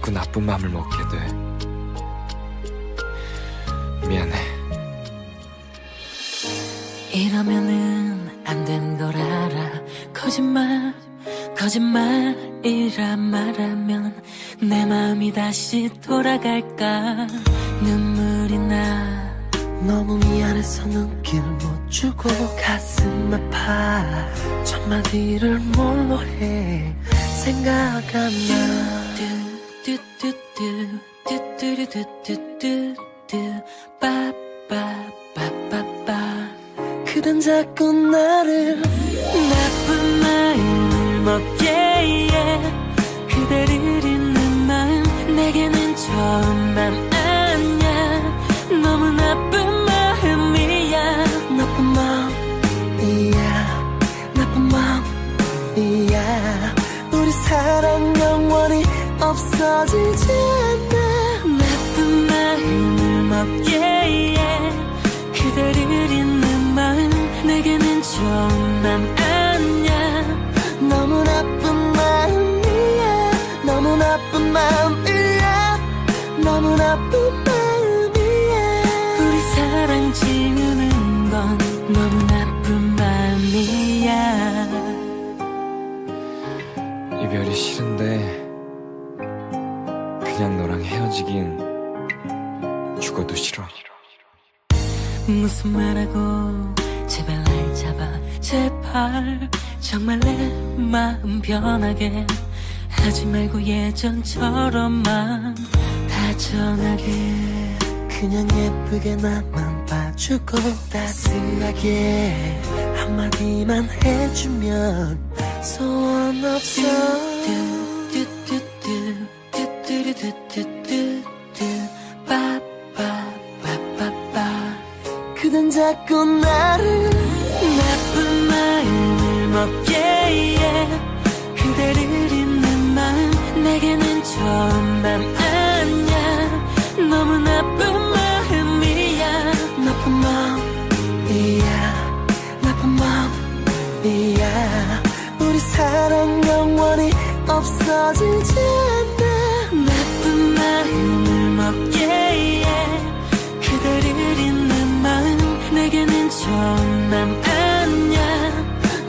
자꾸 나쁜 맘을 먹게 돼. 미안해. 이러면은 안 되는 걸 알아. 거짓말이라 말하면 내 마음이 다시 돌아갈까. 눈물이 나. 너무 미안해서 눈길 못 주고 가슴 아파. 첫 마디를 뭘로 해 생각 안 나. 그댄 자꾸 나를 나쁜 마음을 먹게 해. 그대를 잊는 마음 내게는 처음 맘 아냐. 너무 나쁜 마음이야. 나쁜 마음이야. 나쁜 마음이야. 우리 사랑 영원히 없어지지 않아. 나쁜 마음을 먹게 해. 그대를 잊는 마음 내게는 좋은 맘 아냐. 너무 나쁜 마음이야. 너무 나쁜 마음이야. 너무 나쁜 마음이야. 우리 사랑 지우는 건 너무 나쁜 마음이야. 이별이 싫은데 그냥 너랑 헤어지긴 죽어도 싫어. 무슨 말하고 제발 날 잡아. 제발 정말 내 마음 변하게 하지 말고 예전처럼만 다정하게. 그냥 예쁘게 나만 봐주고 따스하게 한마디만 해주면 소원 없어. 그댄 자꾸 나를 나쁜 마음을 먹게 해. 그대를 잊는 마음 내게는 좋은 맘 아냐. 너무 나쁜 마음이야. 나쁜 마음이야. 나쁜 마음이야. 우리 사랑 영원히 없어지지 않아. 나쁜 마음을 먹게 해. 그대를 잊는 마음 내게는 좋은 맘 아냐.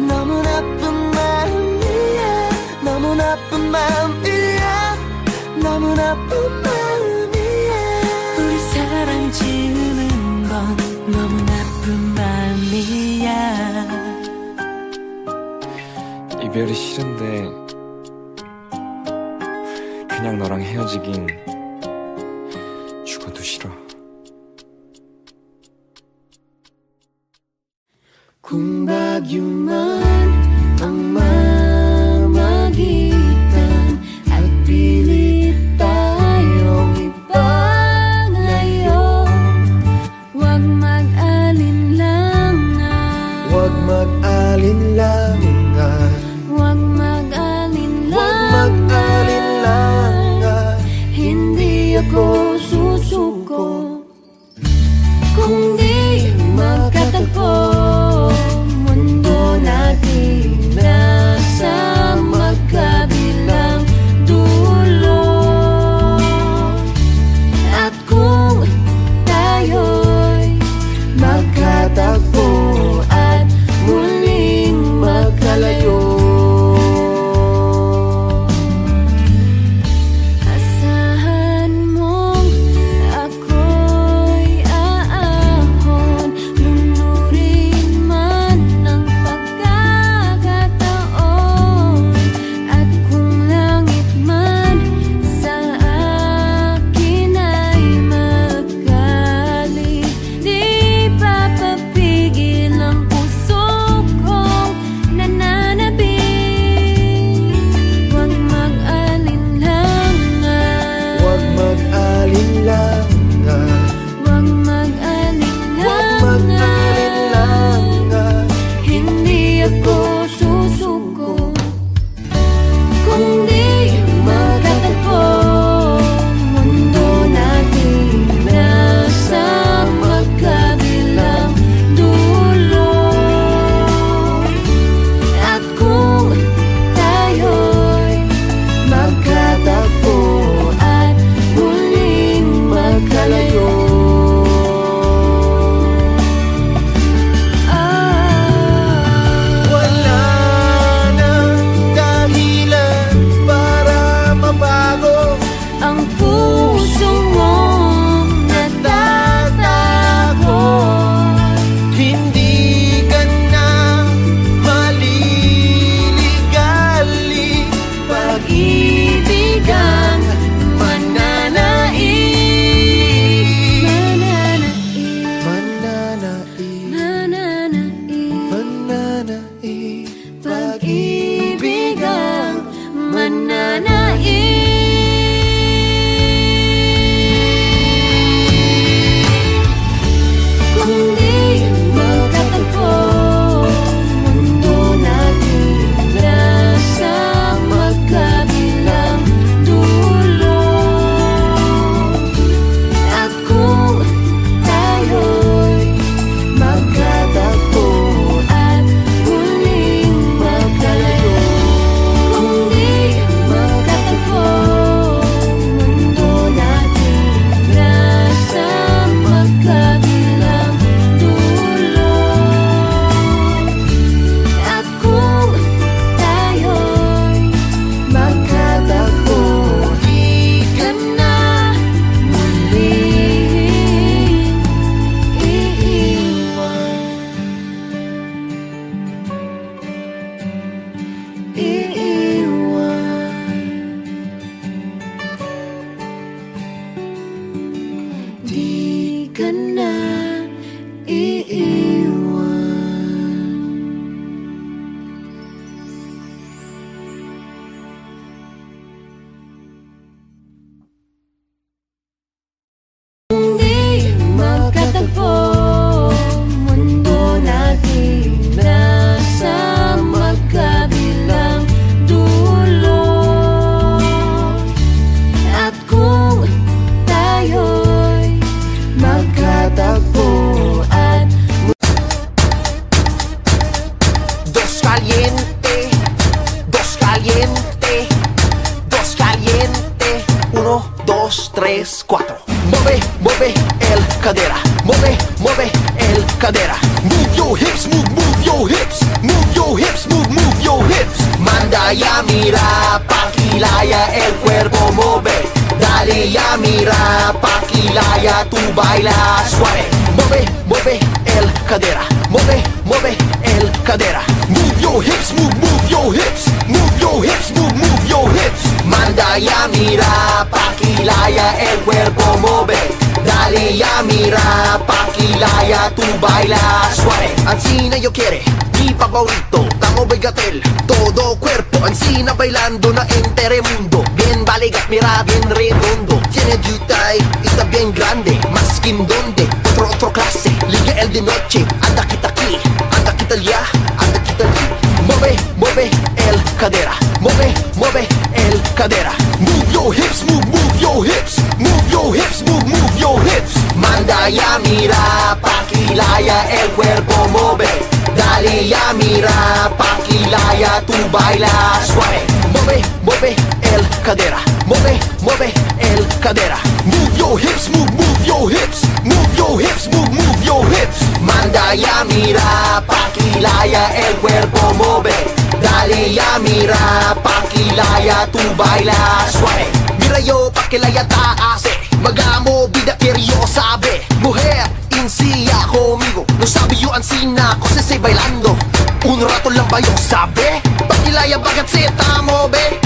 너무 나쁜 마음이야. 너무 나쁜 마음이야. 너무 나쁜 마음이야. 우리 사랑 지우는 건 너무 나쁜 마음이야. 이별이 싫은데 그냥 너랑 헤어지긴 죽어도 싫어. Kumbagyuman ang mamagitan at pilit tayong ipaglayo. Huwag mag-alinlangan. Huwag mag-alinlangan. Huwag mag-alinlangan. Huwag mag-alinlangan. Hindi ako susuko kung di magkatagpo. Mundo natin nasa magkabilang dulo. At kung tayo'y Magkatagpo at muling magkalayo. caliente, dos caliente, dos caliente. 1, 2, 3, 4. Mueve, mueve el cadera. Mueve, mueve el cadera. Move your hips, move your hips. Move your hips, move your hips. Manda ya mira, paquilaya el cuerpo mueve. Dale ya mira, paquilaya tú baila suave. Mueve, mueve el cadera. Mueve, mueve el cadera. Move your hips, move your hips. Move your hips, move your hips. Manda ya mira, paquilaya el cuerpo mueve. Dale ya mira, paquilaya tú baila suave. Ancina yo quiere, mi favorito, tamo Begatel, todo cuerpo, Ancina bailando na entere mundo. Bien baligat, mira, bien redondo. Tiene yutay, está bien grande, más que en donde, otro clase. Liga el de noche, anda kita aquí, anda kita ya, anda kita allí. Mueve, mueve el cadera. Mueve, mueve el cadera. Move your hips, move your hips. Move your hips, move your hips. Manda ya mira, paquilaya el cuerpo mueve. Dale ya mira, paquilaya tú baila suave. Mueve, mueve el cadera. Mueve, mueve el cadera. Move your hips, move your hips. Move your hips, move your hips. Manda ya mira, paquilaya el cuerpo mueve. Dale ya mira, paquilaya tú baila suave. Mira yo, paquilaya taase. Magamo, vida quiero sabe. Mujer, insía conmigo. No sabe yo ansina, cosas se bailando. Un rato lang ba yo sabe? Paquilaya bagat se tamo be.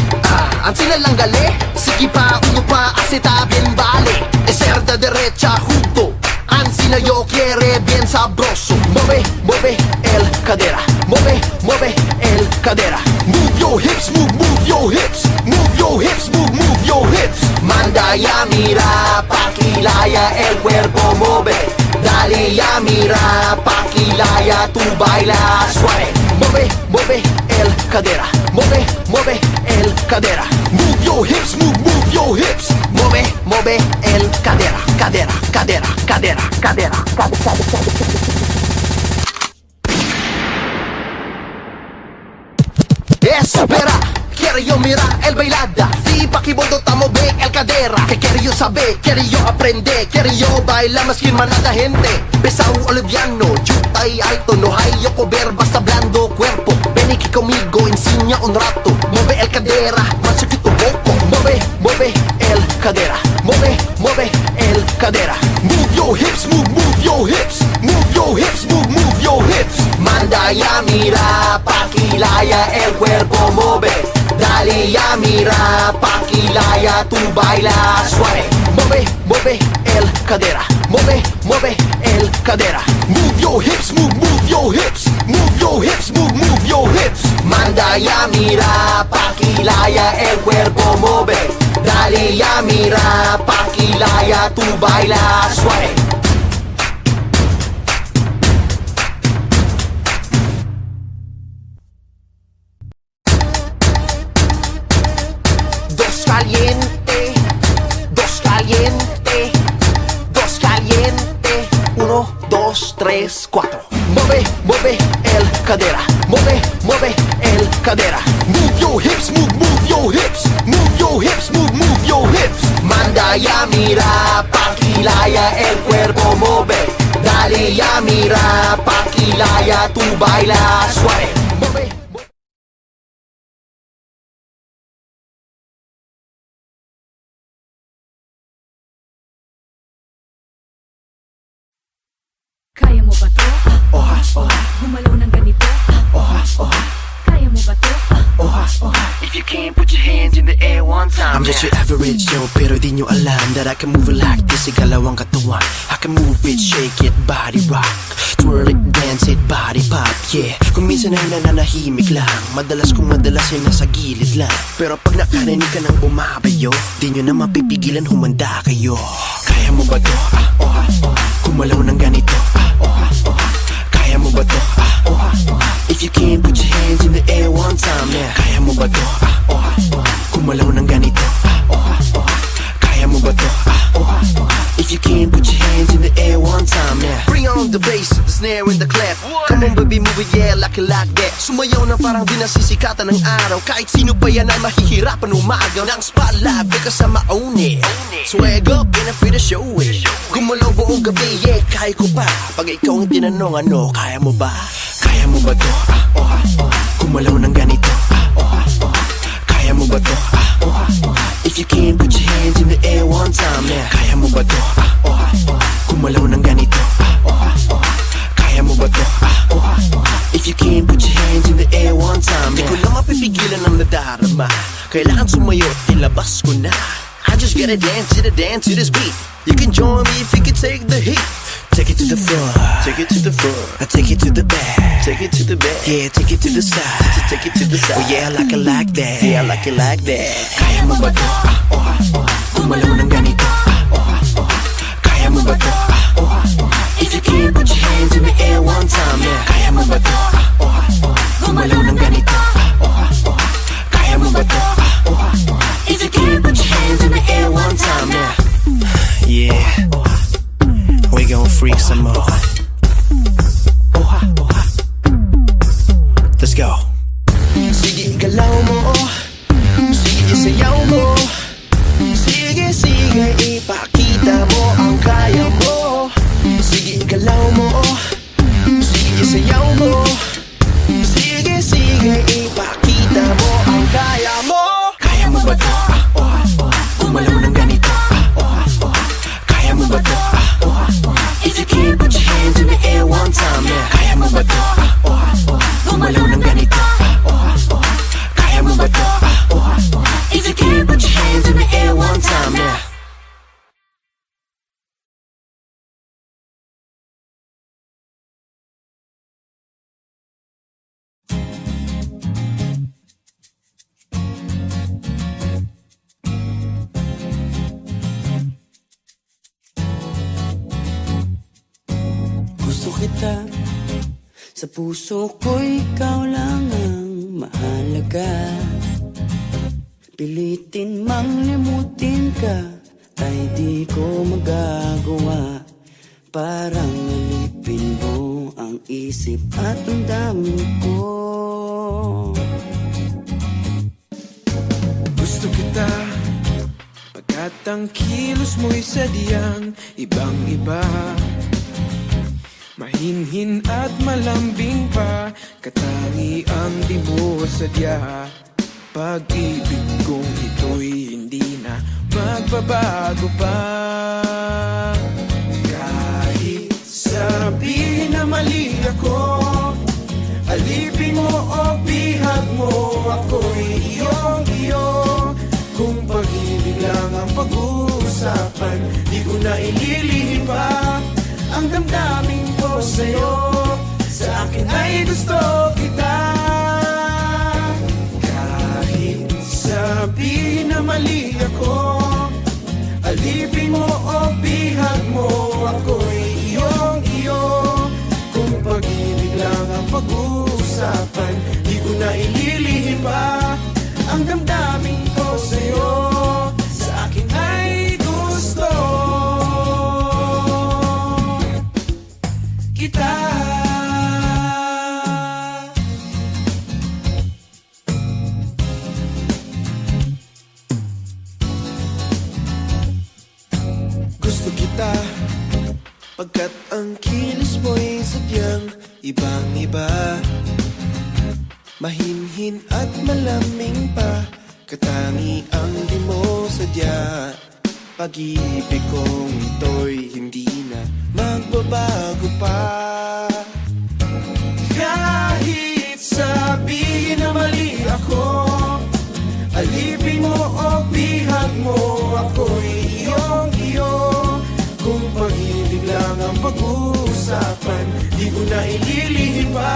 Ansina lang gale. Sige pa, uno pa, aseta bien vale. Ser de derecha junto. Ancina yo quiere bien sabroso. Mueve, mueve el cadera. Mueve, mueve el cadera. Move your hips, move your hips. Move your hips, move your hips. Manda ya mira, paquilaya el cuerpo mueve. Dale ya mira, paquilaya tú baila suave. Mueve, mueve el cadera. Mueve, mueve el cadera. Move your hips, move your hips. Mueve, mueve el cadera. Cadera, cadera, cadera, cadera, cadera. Espera, quiero yo mirar el bailada. Si paquibodo tamo ve el cadera. Que quiero yo saber, quiero yo aprender. Quiero yo bailar más que manada gente. Pesado oliviano, chuta y alto. No hay yo cover, basta blando cuerpo. Ven aquí conmigo, enseña un rato. Mueve el cadera, más chiquito poco. Mueve, mueve el cadera. Mueve, mueve el cadera. Move your hips, move your hips. Move your hips, move your hips. Manda ya mira, paquilaya el cuerpo mueve. Dale ya mira, paquilaya tú baila suave. Mueve, mueve el cadera. Mueve, mueve el cadera. Move your hips, move your hips. Move your hips, move your hips. Manda ya mira, paquilaya el cuerpo mueve. Dale ya mira, paquilaya tú baila suave. Dos caliente, dos caliente, dos caliente. 1, 2, 3, 4. Mueve, mueve el cadera. Mueve, mueve el cadera. Move your hips, move your hips. Move your hips, move your hips. Manda ya mira, paquilaya el cuerpo mueve. Dale ya mira, paquilaya tú baila suave. Mueve. Kaya mo ba to? Oha, oha, Gumalaw ng ganito? oha, oha, Kaya mo ba to? oha, oha. If you can't put your hands in the air one time. I'm just your average Joe, pero di nyo alam that I can move it like this. Igalawang katawan, I can move it, shake it, body rock. Twirl it, dance it, body pop, yeah. Kung minsan ay nananahimik lang, madalas ay nasa gilid lang. Pero pag nakarinig ka ng bumabayo, di nyo na mapipigilan, humanda kayo. Kaya mo ba to? Oha, oha. Kumalaw ng ganito, oha, oha. Kaya mo ba to? Oha, oha. If you can't put your hands in the air one time, yeah. Kaya mo ba to? Oha, oha. Kumalaw ng ganito, oha, oha. Kaya mo ba to? Oha, oha. If you can't put your hands in the air one time, yeah. Bring on the bass, the snare and the clap. Come Come on baby, move it, yeah, like that. Sumayaw na parang di nasisikatan ng araw. Kahit sino pa yan ay mahihirapan umagaw ng spotlight, because I'm my own it. Swag up and I feel the show it. Gumalaw buong gabi, yeah, kaya ko pa. Pag ikaw ang tinanong, ano, kaya mo ba? Kaya mo ba to? Gumalaw ng ganito. Kaya mo ba to? If you can, put your hands in the air one time, yeah. Kaya mo ba to? Gumalaw ng ganito. Kaya mo ba to? If you can, put your hands in the air one time, yeah. Di ko lang mapipigilan ang nadarama. Kailangan sumayo, ilabas ko na. I just gotta dance to this beat. You can join me if you can take the heat. Take it to the front, take it to the front. I take it to the back, take it to the back. Yeah, take it to the side, take it to the side. Oh yeah, I like it like that, yeah, I like it like that. Kaya mo ba to? Gumalaw ng ganito. Kaya mo ba to? If you can, put your hands in the air one time, yeah. Kaya mo ba to? Gumalaw ng ganito. Kaya mo ba to? If you can, put your hands in the air one time, yeah. Yeah, we gon' freak some more. Let's go. Sige, galaw mo. Sige, isayaw mo. Sige, sige, ipakita mo ang kaya mo. Sige, galaw mo. Sige, isayaw mo. Sige, sige, ipakita mo ang kaya mo. Kaya mo ba to? Gumalaw ng ganito. Kaya mo ba to? If you can, put your hands in the air one time, yeah. Kaya mo ba to? Gumalaw ng ganito. Kaya mo ba to? If you can, put your hands in the air one time, yeah. Gusto kita, sa puso ko'y ikaw lang ang mahalaga. Pilitin mang limutin ka, ay di ko magagawa. Parang nalipin mo ang isip at ang damdamin ko. Gusto kita, pagkat ang kilos mo'y sadyang ibang-iba. Mahinhin at malambing pa, katangiang di mo sadya. Pag-ibig kong ito'y hindi na magbabago pa. Kahit sabihin na mali ako, alipin mo o bihag mo, ako'y iyong-iyo. Kung pag-ibig lang ang pag-uusapan, di ko na ililihim pa ang damdamin ko sa'yo. Sa akin ay gusto kita. Kahit sabihin na mali ako, alipin mo o bihag mo, ako'y iyong-iyo. Kung pag-ibig lang ang pag-uusapan, di ko na ililihim pa ang damdamin ko sa'yo. Sa akin ay gusto kita. Gusto kita, pagkat ang kilos mo'y sadyang ibang-iba. Mahinhin at malamig pa, katangiang di mo sadya. Pag-ibig kong ito'y hindi na magbabago pa. Kahit sabihin na mali ako, alipin mo o bihag mo, ako'y iyong-iyo. Kung pag-ibig lang ang pag-uusapan, di ko na ililihim pa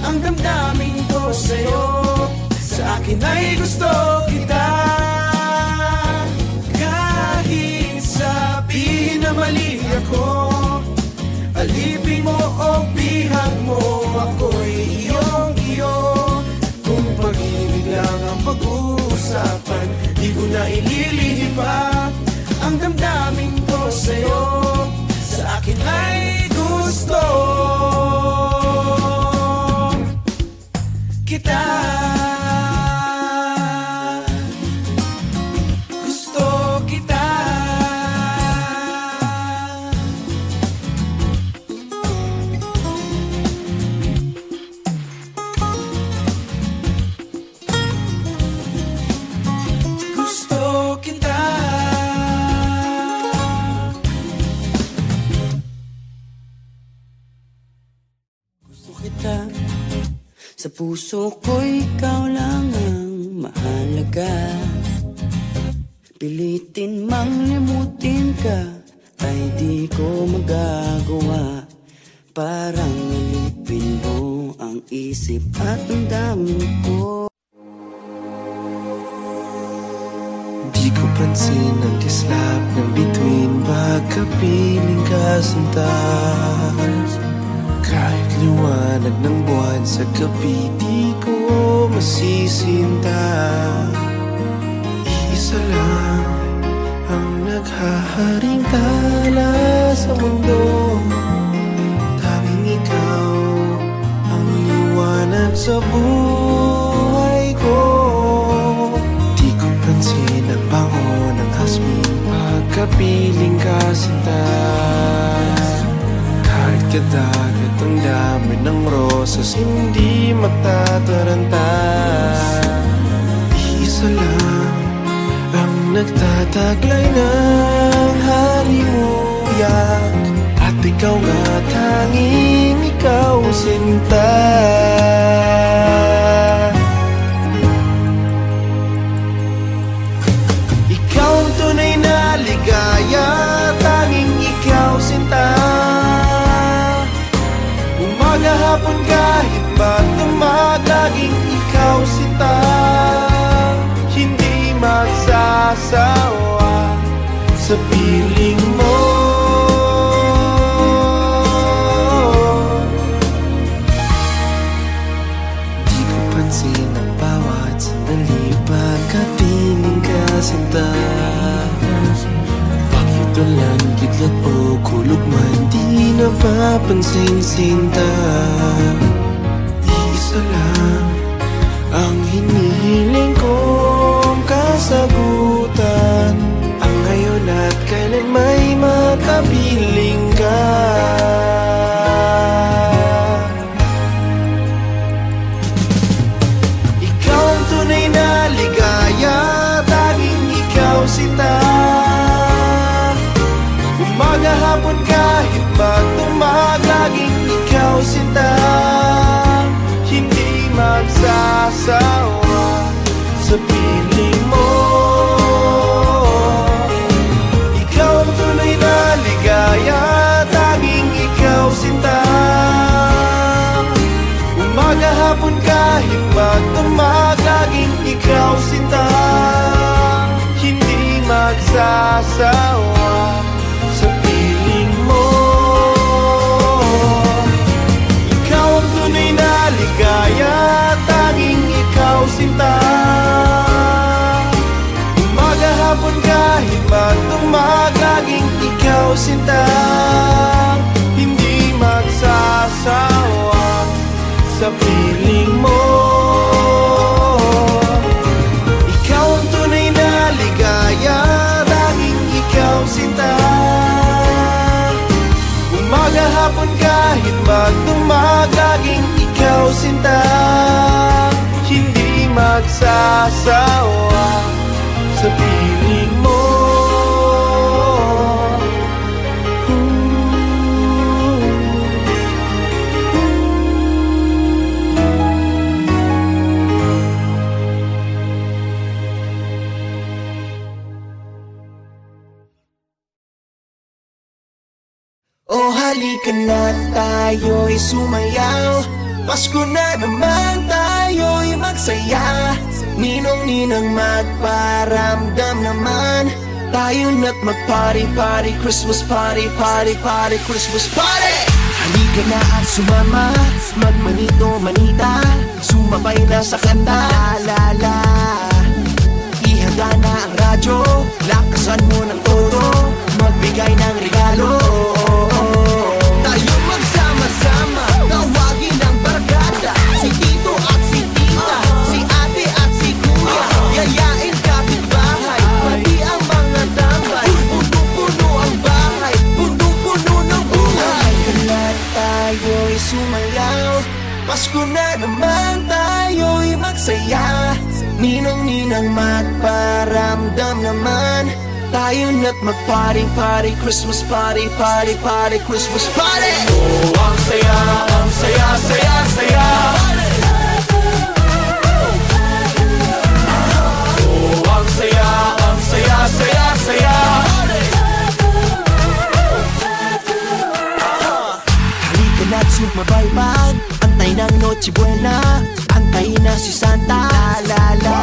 ang damdamin ko sa'yo. Sa akin ay gusto kita. Kahit sabihin na mali ako, alipin mo o bihag mo, ako'y iyong-iyo. Kung pag-ibig lang ang pag-uusapan, di ko na ililihim pa ang damdamin ko sa'yo. Sa akin ay gusto kita. Gusto kita. Gusto kita. Gusto kita. Sa puso ko'y ikaw lang ang mahalaga. Pilitin mang limutin ka ay di ko magagawa. Parang alipin mo ang isip at ang damdamin ko. Di ko pansin ang kislap ng bituin pagkapiling kasinta. Kahit liwanag ng buwan sa gabi, di ko masisinta. Isa lang ang naghaharing tala sa mundo. Tanging ikaw ang liwanag sa buhay ko. Di ko pansin ang bango ng hasmin pagkapiling kasinta. Kahit kadagat ang dami ng rosas, hindi matataranta. Isa lang ang nagtataglay ng halimuyak, at ikaw nga tanging ikaw sinta. Ikaw ang tunay na ligaya, tanging ikaw sinta. Umaga hapon kahit magdamag, laging ikaw sinta. Hindi magsasawa sa piling mo. Di ko pansin ang bawat sandali pagkapiling ka sinta. Pakiulan, kidlat o kulog man, di napapansin sinta. Isa lang ang hinihiling kong kasagutan, ang ngayon at kailan may makapiling ka. Ikaw ang tunay na ligaya, tanging ikaw sinta. Umaga hapon kahit magdamag, laging ikaw sinta. Hindi magsasawa sa piling mo. Ikaw ang tunay na ligaya, tanging ikaw sinta. Umaga hapon kahit magdamag, laging ikaw sinta. Hindi magsasawa sa piling mo. Ikaw ang tunay na ligaya, tanging ikaw sinta. Umaga hapon kahit magdamag, laging ikaw sinta. Hindi magsasawa sa piling mo. Ikaw ang tunay na ligaya, tanging ikaw sinta. Umaga hapon kahit magdamag, laging ikaw sinta. Hindi magsasawa sa piling mo. Oh, halika na tayo'y sumayaw. Pasko na naman, tayo'y magsaya. Ninong-ninang magparamdam naman. Tayo na't mag-party-party, Christmas party, party-party, Christmas party. Halika na at sumama, magmanito-manita, sumabay na sa kanta, la-la-la. Ihanda na ang radyo, lakasan mo ng todo, magbigay ng regalo. Tayo magsama-sama, tawagin ang barkada, si Tito at si Tina. Ninong-ninang magparamdam naman. Tayo na't mag-party, party, Christmas party, party, party, Christmas party. Oh, ang saya, saya, saya. Oh, ang saya, saya, saya. Halika na't sumabaybay, antay ng Noche Buena, antay na si Santa, la la.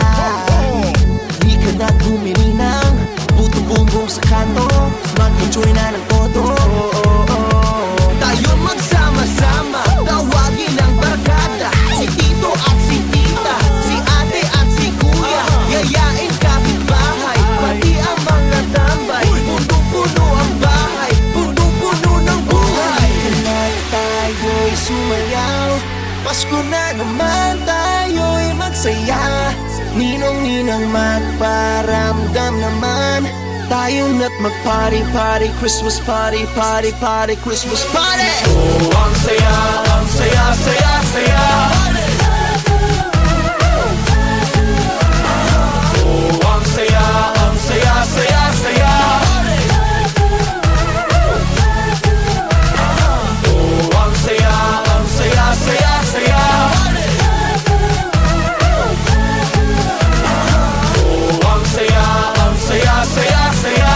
Halika na't bumili ng puto bumbong sa kanto, mag-enjoy na ng todo. Tayo magsama-sama, tawagin ang barkada, si Tito at si Tita, si Ate at si Kuya, yayain kapitbahay, pati ang mga tambay. Punong-puno ang bahay, punong-puno ng buhay. Kailan tayo'y sumayaw, Pasko na naman, tayo'y magsaya. Ninong-ninang magparamdam naman. Tayo na't mag-party, party, Christmas party, party, party, Christmas party. Oh, ang saya, saya, saya. Oh, ang saya, saya, saya. Oh, ang saya, saya, saya. Saya, saya.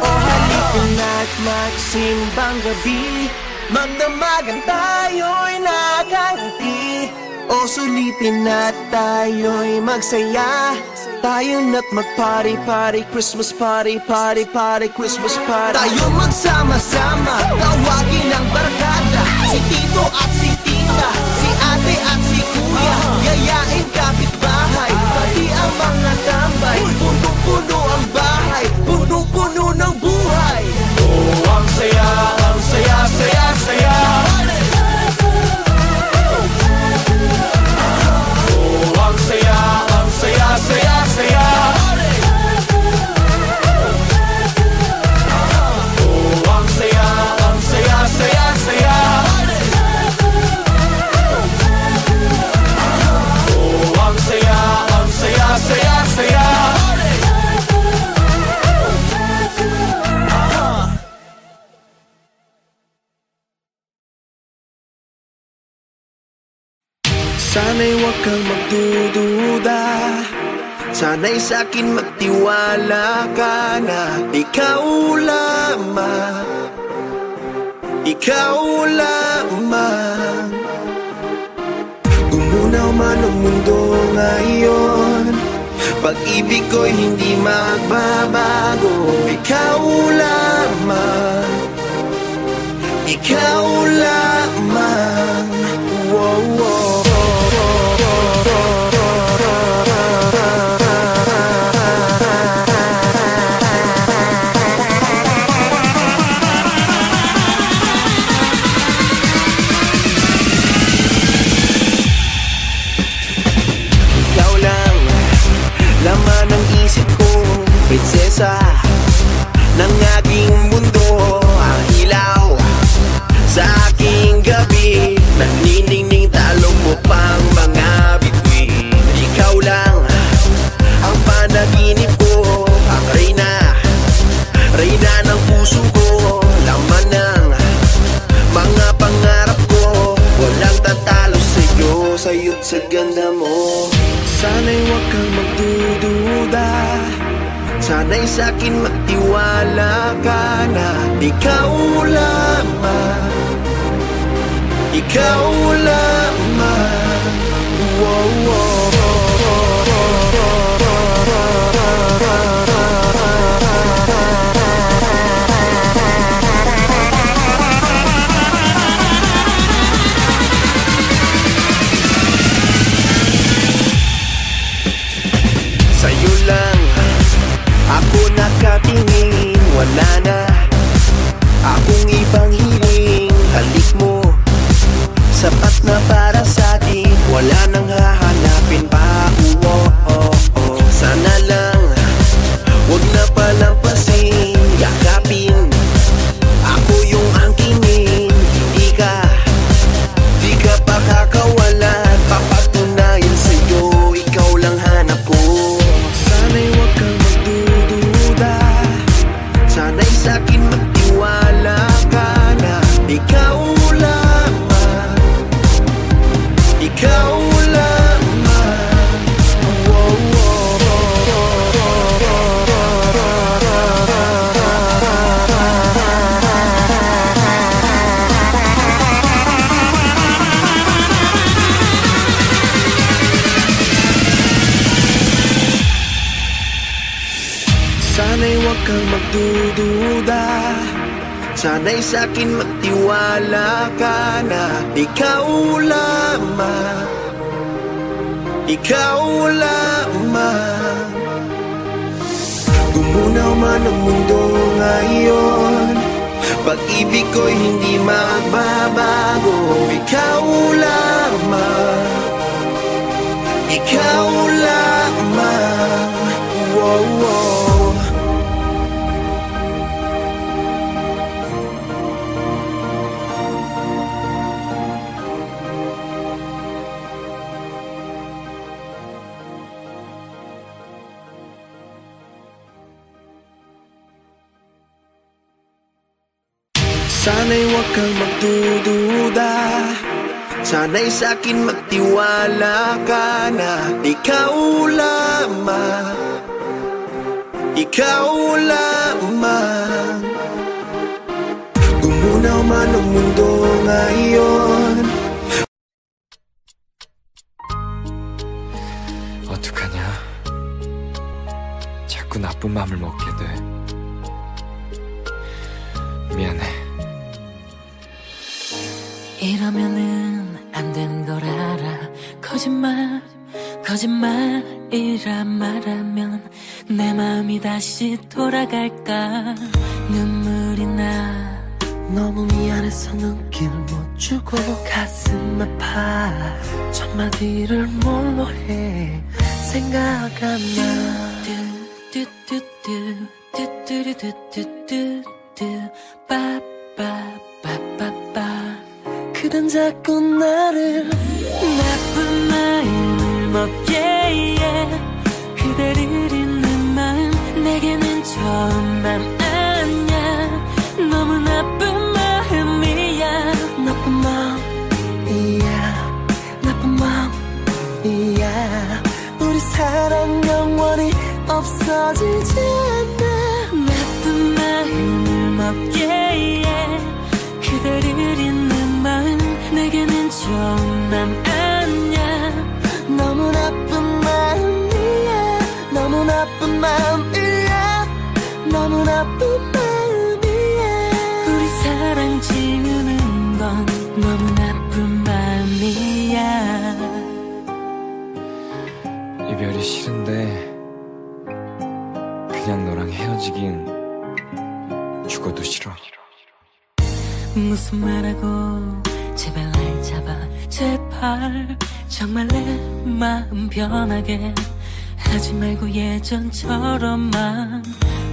Oh, halika na't magsimbang gabi, magdamagan tayo'y nakangiti. O sulitin na't tayo'y magsaya. Tayo na't mag-party, party, Christmas party, party, party, Christmas party. Tayo magsama-sama, tawagin ang barkada, si Tito at si Tita, si Ate at si Kuya, yayain kapitbahay, pati ang mga tambay. Punong-puno ang bahay, punong-puno ng buhay. Oh, ang saya, saya, saya. Oh, ang saya, saya, saya. Oh, ang saya, saya, saya. Oh, ang saya, saya, saya. Sana'y huwag kang magdududa, sana'y sa'kin magtiwala ka na ikaw lamang, ikaw lamang. Gumunaw man ang mundo ngayon, pag-ibig ko'y hindi magbabago. Ikaw lamang, ikaw lamang. Wow, wow. Laman ng isip ko, prinsesa ng aking mundo, ang ilaw sa aking gabi, naniningning talong mo pang mga bituin. Ikaw lang ang panaginip ko, ang reyna, reyna ng puso ko, laman ng mga pangarap ko, walang tatalo sa'yo, sa'yo't sa ganda mo. Sana'y huwag kang magdududa, sana'y sa'kin magtiwala ka na ikaw lamang, ikaw lamang. Wow, wow. Sa'yo lang ako nakatingin, wala na akong ibang hiling. Halik mo, sapat na para sa'tin, wala nang hahanapin pa. Sana lang wag na palampasin, yakapin ako yung angkinin. Di ka pa kakawalan, huwag kang magdududa, sana'y sa'kin magtiwala ka na ikaw lamang, ikaw lamang. Gumunaw man ang mundo ngayon, pag-ibig ko'y hindi magbabago. Ikaw lamang, ikaw lamang. Wow, wow. Sana'y huwag kang magdududa, sana'y sa'kin magtiwala ka na ikaw lamang, ikaw lamang. Gumunaw man ang mundo ngayon. 어떡하냐? 자꾸 나쁜 맘을 먹게 돼. 미안해. 이러면은 안 되는 걸 알아. 거짓말이라 말하면 내 마음이 다시 돌아갈까. 눈물이 나. 너무 미안해서 눈길 못 주고 가슴 아파. 첫마디를 뭘로 해 생각하나. 그댄 자꾸 나를 나쁜 마음을 먹게 해. 그대를 잊는 마음 내게는 처음 맘 아냐. 너무 나쁜 마음이야. 나쁜 마음이야, 나쁜 마음이야. 우리 사랑 영원히 없어지지 않아. 나쁜 마음을 먹게 해. 그대를 잊는 마음 내게는 좋은 맘 아냐. 너무 나쁜 마음이야, 너무 나쁜 마음이야, 너무 나쁜 마음이야. 우리 사랑 지우는 건 너무 나쁜 마음이야. 이별이 싫은데 그냥 너랑 헤어지긴 죽어도 싫어. 무슨 말하고 제발 날 잡아. 제발 정말 내 마음 변하게 하지 말고 예전처럼만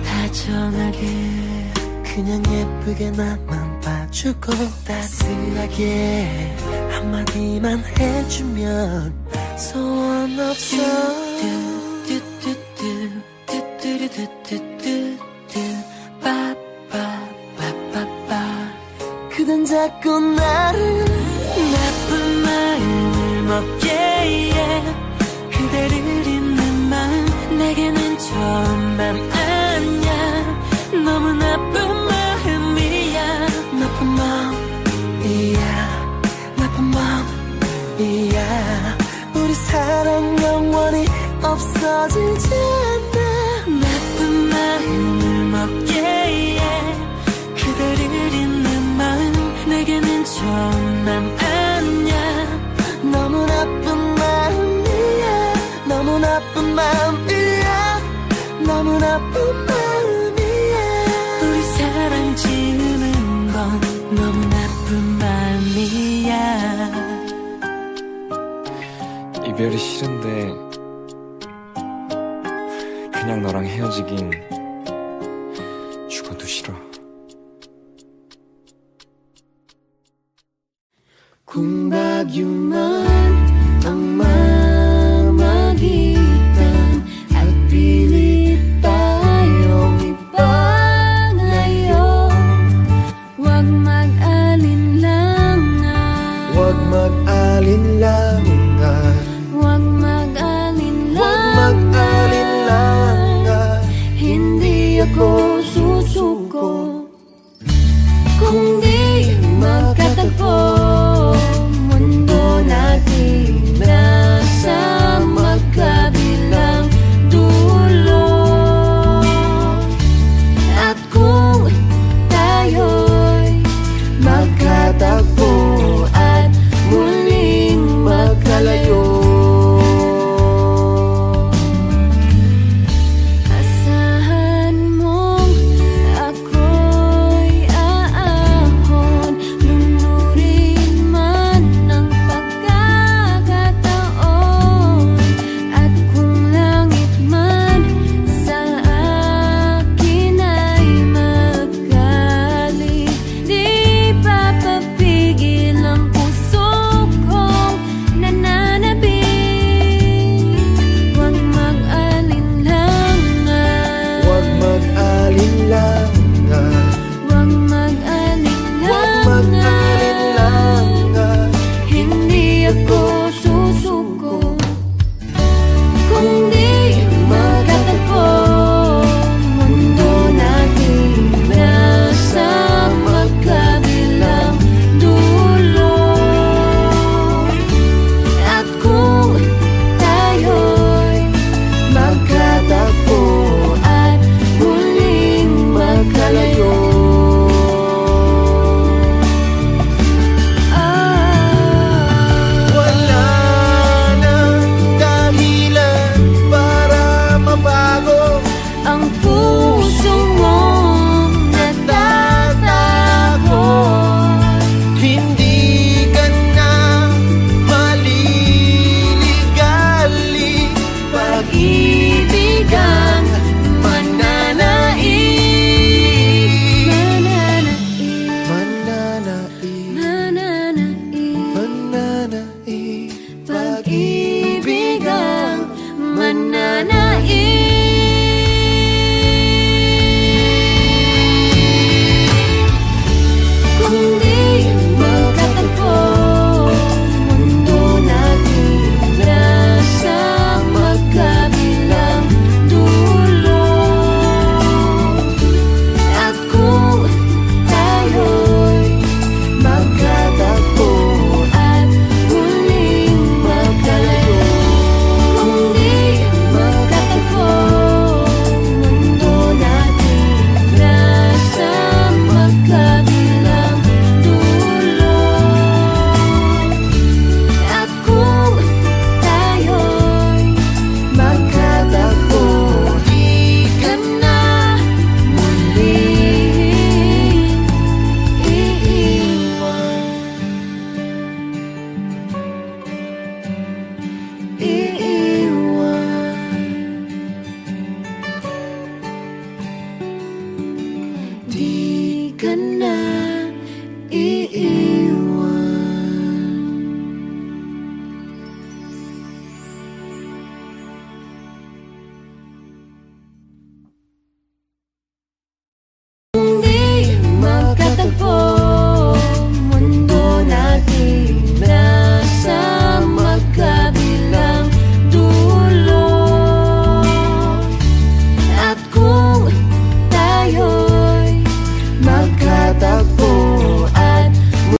다정하게. 그냥 예쁘게 나만 봐주고 따스하게 한마디만 해주면 소원 없어. 그댄 자꾸 나를 나쁜 마음을 먹게 해. 그대를 잊는 마음 내게는 좋은 맘 아냐. 너무 나쁜 마음이야. 나쁜 마음이야, 나쁜 마음이야. 우리 사랑 영원히 없어지지 않아. 나쁜 마음을 먹게 해. 그대를 잊는 마음 내게는 좋은 맘 아냐. 너무 나쁜 마음이야, 너무 나쁜 마음이야, 너무 나쁜 마음이야. 우리 사랑 지우는 건 너무 나쁜 마음이야. 이별이 싫은데 그냥 너랑 헤어지긴 죽어도 싫어. Kung bagyo man ang mamagitan at pilit tayong ipaglayo, Huwag mag-alinlangan, huwag mag-alinlangan, huwag huwag mag-alinlangan. mag-alinlangan. Hindi ako